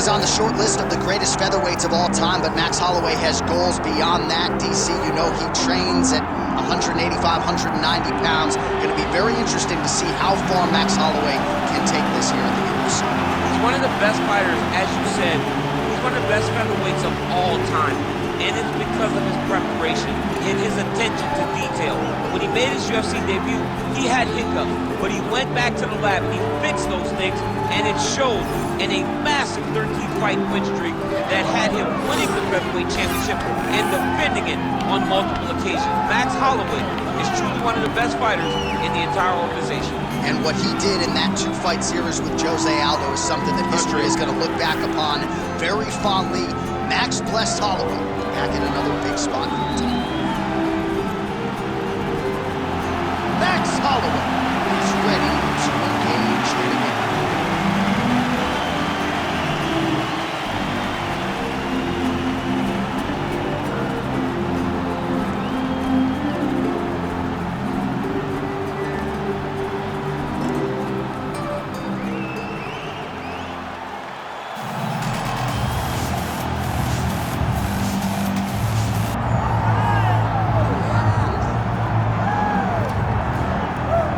is on the short list of the greatest featherweights of all time, but Max Holloway has goals beyond that. DC, you know he trains at 185, 190 pounds. Going to be very interesting to see how far Max Holloway can take this here in the UFC. He's one of the best fighters, as you said. He's one of the best featherweights of all time. And it's because of his preparation and his attention to detail. When he made his UFC debut, he had hiccups, but he went back to the lab, he fixed those things, and it showed in a massive 13-fight win streak that had him winning the featherweight championship and defending it on multiple occasions. Max Holloway is truly one of the best fighters in the entire organization. And what he did in that two-fight series with Jose Aldo is something that history is going to look back upon very fondly. Max blessed Holloway back in another big spot for the team. Max Holloway is ready to engage in a game.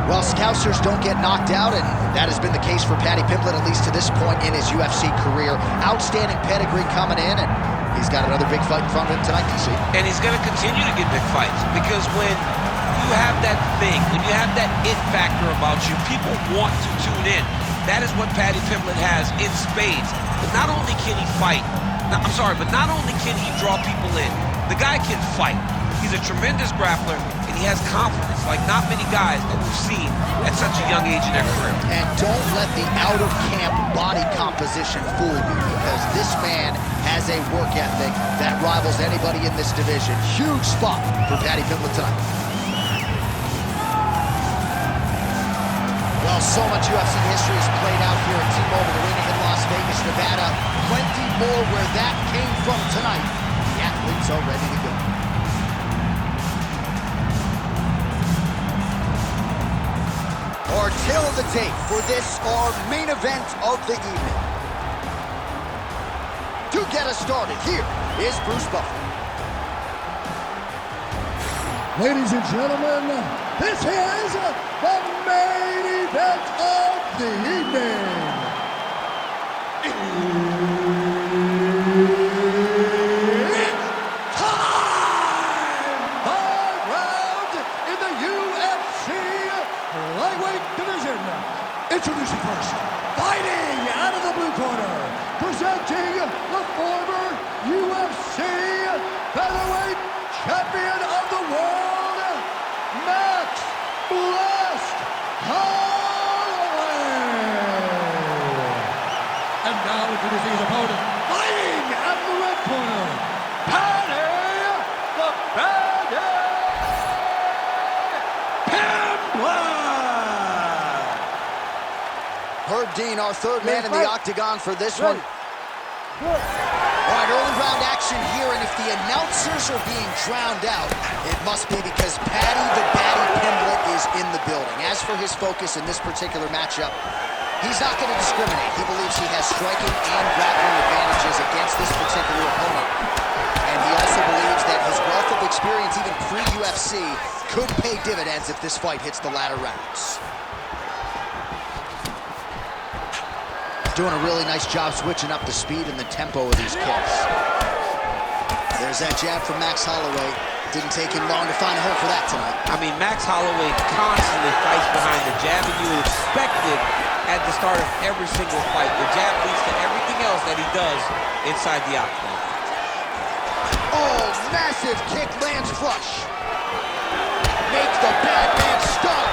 Well, Scousers don't get knocked out, and that has been the case for Paddy Pimblett, at least to this point in his UFC career. Outstanding pedigree coming in, and he's got another big fight in front of him tonight, DC. And he's going to continue to get big fights, because when you have that thing, when you have that it factor about you, people want to tune in. That is what Paddy Pimblett has in spades. But not only can he fight, but not only can he draw people in, the guy can fight. He's a tremendous grappler, and he has confidence like not many guys that we've seen at such a young age in their career. And don't let the out-of-camp body composition fool you, because this man has a work ethic that rivals anybody in this division. Huge spot for Paddy Pimblett tonight. Well, so much UFC history is played out here at T-Mobile Arena in Las Vegas, Nevada. Plenty more where that came from tonight. The athletes are ready to go. Our tail of the tape for this, our main event of the evening. To get us started, here is Bruce Buffer. Ladies and gentlemen, this is the main event of the evening. It's time! 5 rounds in the UFC lightweight division. Introducing first, fighting out of the blue corner, presenting the former UFC featherweight champion of the world, Max Blessed Holloway. And now introducing his opponent, fighting at the red corner, Paddy the Paddy Pimblett. Herb Dean, our third man in the octagon for this one. All right, early round action here, and if the announcers are being drowned out, it must be because Paddy the Paddy Pimblett is in the building. As for his focus in this particular matchup, he's not going to discriminate. He believes he has striking and grappling advantages against this particular opponent. And he also believes that his wealth of experience, even pre-UFC, could pay dividends if this fight hits the latter rounds. Doing a really nice job switching up the speed and the tempo of these kicks. There's that jab from Max Holloway. Didn't take him long to find a home for that tonight. I mean, Max Holloway constantly fights behind the jab, and you would expect it at the start of every single fight. The jab leads to everything else that he does inside the octagon. Oh, massive kick lands flush. Makes the bad man stop.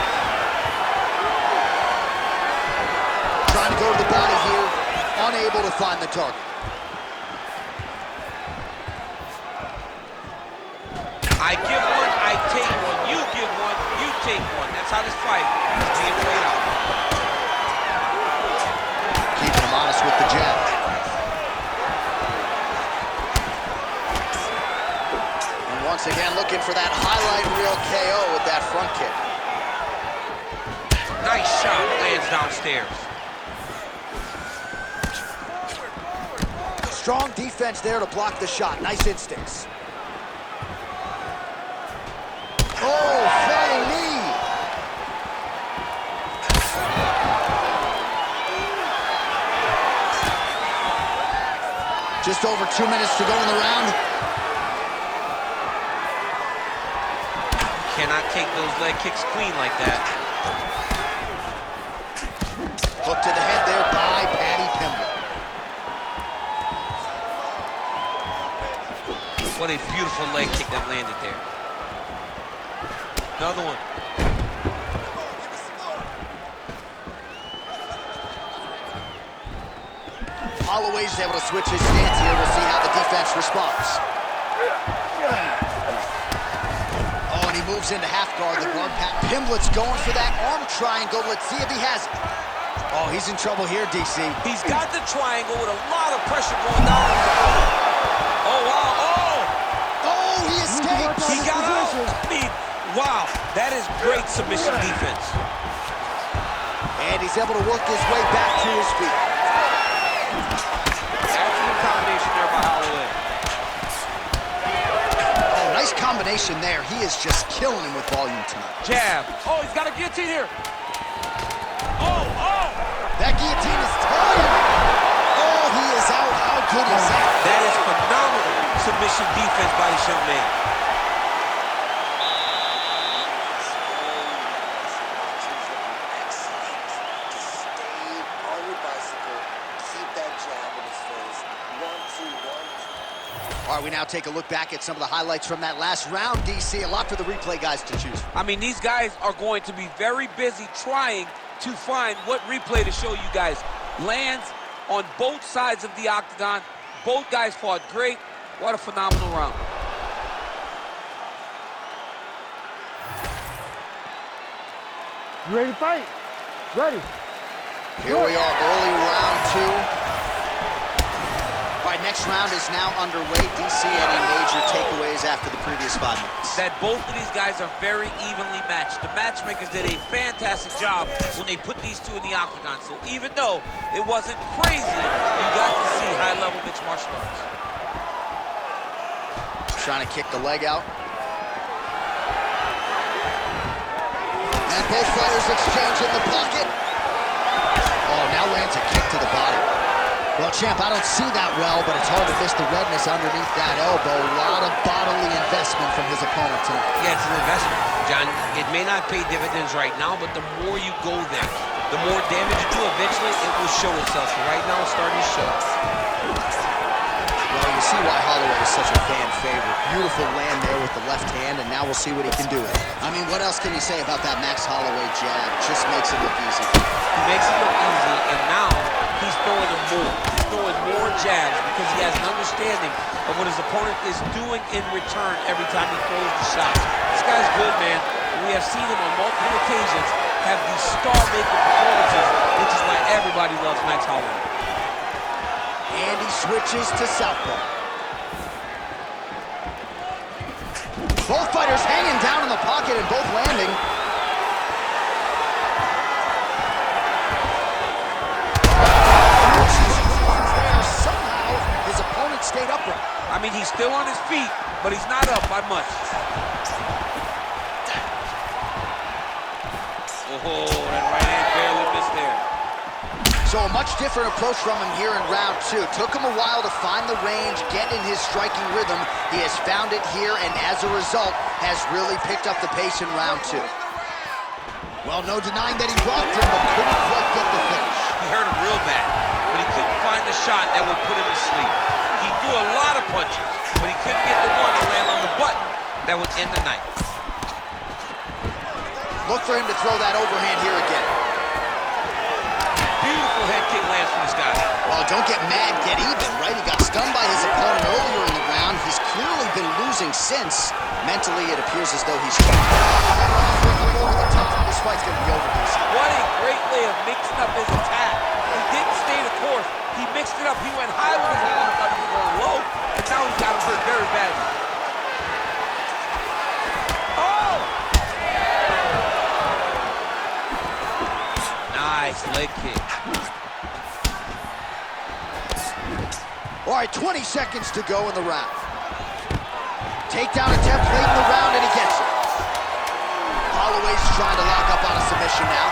Trying to go to the body here, unable to find the target. I give one, I take one. You give one, you take one. That's how this fight is being played out. Keeping him honest with the jab. And once again, looking for that highlight reel KO with that front kick. Nice shot, lands downstairs. Strong defense there to block the shot. Nice instincts. Oh, flying knee. Just over 2 minutes to go in the round. Cannot take those leg kicks clean like that. Hook to the head there by Paddy Pimblett. What a beautiful leg kick that landed there. Another one. Holloway's able to switch his stance here. We'll see how the defense responds. Oh, and he moves into half guard. The guard Pat Pimblett's going for that arm triangle. Let's see if he has it. Oh, he's in trouble here, DC. He's got the triangle with a lot of pressure going down. Oh, wow. Oh, he escaped. He got out. I mean, wow. That is great submission defense. And he's able to work his way back to his feet. Excellent combination there by Holloway. Oh, nice combination there. He is just killing him with volume tonight. Jab. Oh, he's got a guillotine here. Oh. That guillotine is tired. Oh, he is out. How good is that? That is phenomenal submission defense by this young man. All right, we now take a look back at some of the highlights from that last round, DC. A lot for the replay guys to choose from. I mean, these guys are going to be very busy trying to find what replay to show you guys. Lands on both sides of the octagon. Both guys fought great. What a phenomenal round. You ready to fight? Ready. Here we are, early round two. All right, next round is now underway. DC, any major takeaways after the previous 5 minutes? That both of these guys are very evenly matched. The matchmakers did a fantastic job when they put these two in the octagon. So even though it wasn't crazy, you got to see high-level mixed martial arts. Trying to kick the leg out. And both fighters exchange in the pocket. Oh, now lands a kick to the body. Well, champ, I don't see that well, but it's hard to miss the redness underneath that elbow. A lot of bodily investment from his opponent tonight. Yeah, it's an investment, John. It may not pay dividends right now, but the more you go there, the more damage you do, eventually it will show itself. So right now it's starting to show. Well, you see why Holloway is such a fan favorite. Beautiful land there with the left hand, and now we'll see what he can do with it. I mean, what else can you say about that Max Holloway jab? Just makes it look easy. He makes it look easy, and now he's throwing them more. He's throwing more jabs because he has an understanding of what his opponent is doing in return every time he throws the shot. This guy's good, man. We have seen him on multiple occasions have these star-making performances, which is why everybody loves Max Holloway. And he switches to southpaw. Both fighters hanging down in the pocket and both landing. Somehow, his opponent stayed upright. I mean, he's still on his feet, but he's not up by much. Oh, that right hand barely missed there. So a much different approach from him here in round two. Took him a while to find the range, get in his striking rhythm. He has found it here, and as a result, has really picked up the pace in round two. Well, no denying that he blocked him, but couldn't quite get the finish. He hurt him real bad, but he couldn't find the shot that would put him to sleep. He threw a lot of punches, but he couldn't get the one to land on the button that would end the night. Look for him to throw that overhand here again. Beautiful head kick lands from this guy. Well, don't get mad, get even, right? He got stunned by his opponent earlier in the round. He's clearly been losing since. Mentally, it appears as though he's trying. Over the top. This fight's going to be over, DC. What a great way of mixing up his attack. He didn't stay the course. He mixed it up. He went high with his opponent, thought he was going low, and now he's got him hurt very badly. Oh! Nice leg kick. All right, 20 seconds to go in the round. Takedown attempt late in the round, and he gets it. Holloway's trying to lock up on a submission now.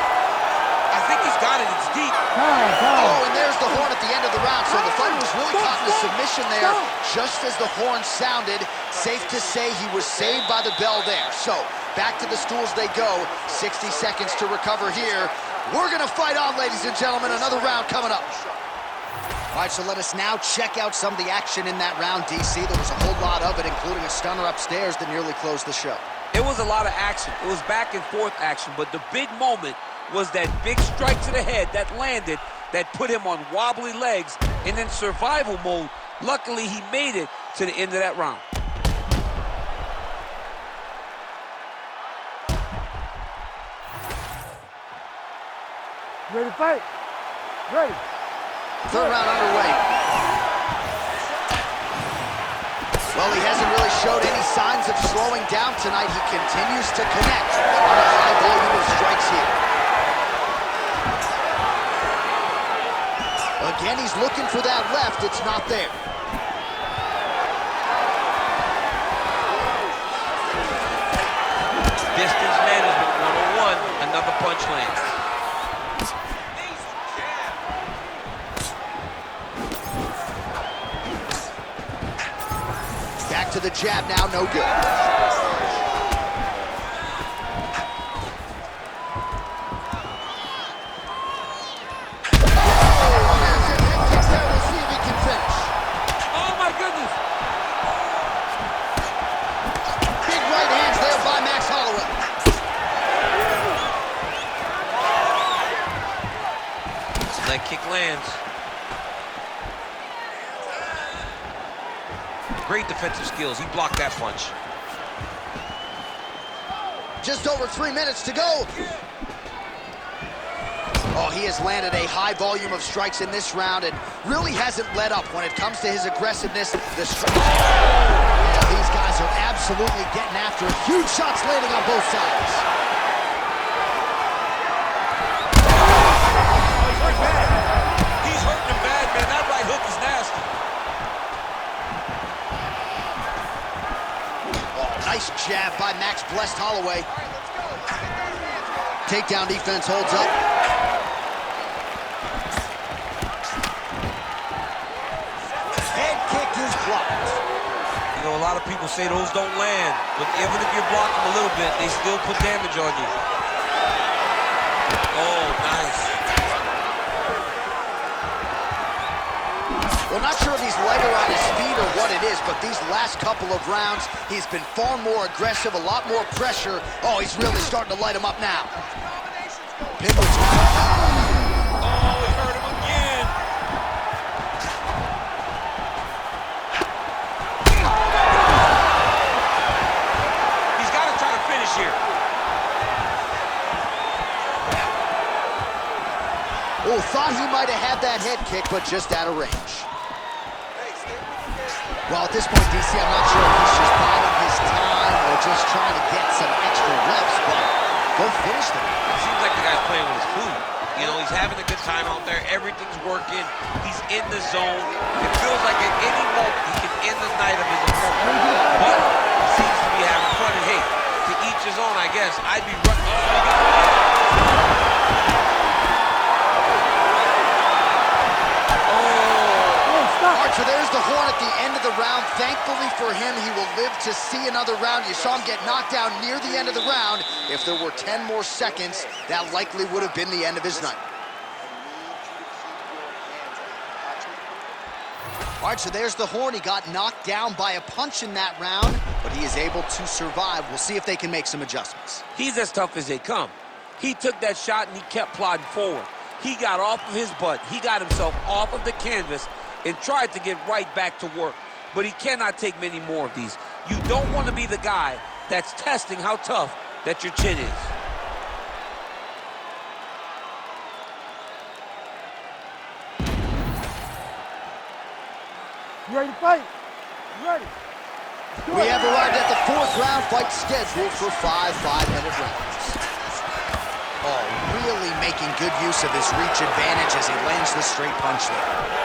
I think he's got it. It's deep. Oh, and there's the horn at the end of the round. So the fighter was really caught in a submission there just as the horn sounded. Safe to say he was saved by the bell there. So back to the stools they go. 60 seconds to recover here. We're going to fight on, ladies and gentlemen. Another round coming up. All right, so let us now check out some of the action in that round, DC. There was a whole lot of it, including a stunner upstairs that nearly closed the show. It was a lot of action. It was back and forth action, but the big moment was that big strike to the head that landed, that put him on wobbly legs, and in survival mode. Luckily, he made it to the end of that round. Ready to fight? Ready. Third round underway. Well, he hasn't really showed any signs of slowing down tonight. He continues to connect on a high volume of strikes here. Again, he's looking for that left. It's not there. Distance management 101. Another punch lands. Back to the jab now, no good. We'll see if he can finish. Oh my goodness! Big right hands there by Max Holloway. Leg kick lands. Great defensive skills. He blocked that punch. Just over 3 minutes to go. Oh, he has landed a high volume of strikes in this round and really hasn't let up when it comes to his aggressiveness. The strikes. Yeah, these guys are absolutely getting after it. Huge shots landing on both sides. He's hurting him bad, man. That right hook is nasty. Nice jab by Max blessed Holloway. Takedown defense holds up. Head kick is blocked. You know, a lot of people say those don't land, but even if you block them a little bit, they still put damage on you. Oh, nice. Well, not sure if he's lighter on his speed or what it is, but these last couple of rounds, he's been far more aggressive, a lot more pressure. Oh, he's really starting to light him up now. Pimblett's Oh, he hurt him again. He's got to try to finish here. Oh, thought he might have had that head kick, but just out of range. Well, at this point, DC, I'm not sure if he's just biding his time or just trying to get some extra reps, but go finish them. It seems like the guy's playing with his food. You know, he's having a good time out there. Everything's working. He's in the zone. It feels like at any moment he can end the night of his opponent. But he seems to be having fun. And hey, to each his own, I guess. I'd be running. So there's the horn at the end of the round. Thankfully for him, he will live to see another round. You saw him get knocked down near the end of the round. If there were 10 more seconds, that likely would have been the end of his night. All right, so there's the horn. He got knocked down by a punch in that round, but he is able to survive. We'll see if they can make some adjustments. He's as tough as they come. He took that shot and he kept plodding forward. He got off of his butt. He got himself off of the canvas and tried to get right back to work. But he cannot take many more of these. You don't want to be the guy that's testing how tough that your chin is. You ready to fight? You ready? We have arrived at the fourth round fight scheduled for 5 5-minute rounds. Oh, really making good use of his reach advantage as he lands the straight punch there.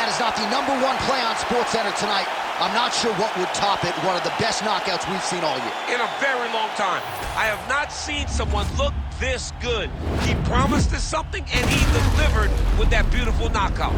that is not the #1 play on SportsCenter tonight, I'm not sure what would top it. One of the best knockouts we've seen all year. In a very long time. I have not seen someone look this good. He promised us something, and he delivered with that beautiful knockout.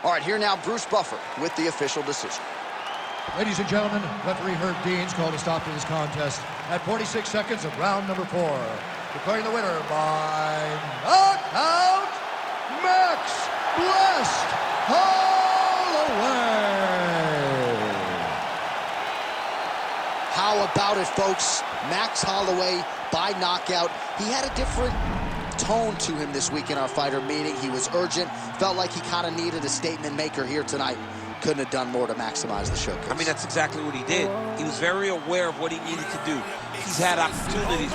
All right, here now, Bruce Buffer with the official decision. Ladies and gentlemen, referee Herb Deans called a stop to this contest at 46 seconds of round number 4. Declaring the winner by knockout, Max Blessed Holloway. How about it, folks? Max Holloway by knockout. He had a different tone to him this week in our fighter meeting. He was urgent, felt like he kind of needed a statement maker here tonight. Couldn't have done more to maximize the showcase. I mean, that's exactly what he did. He was very aware of what he needed to do. He's had opportunities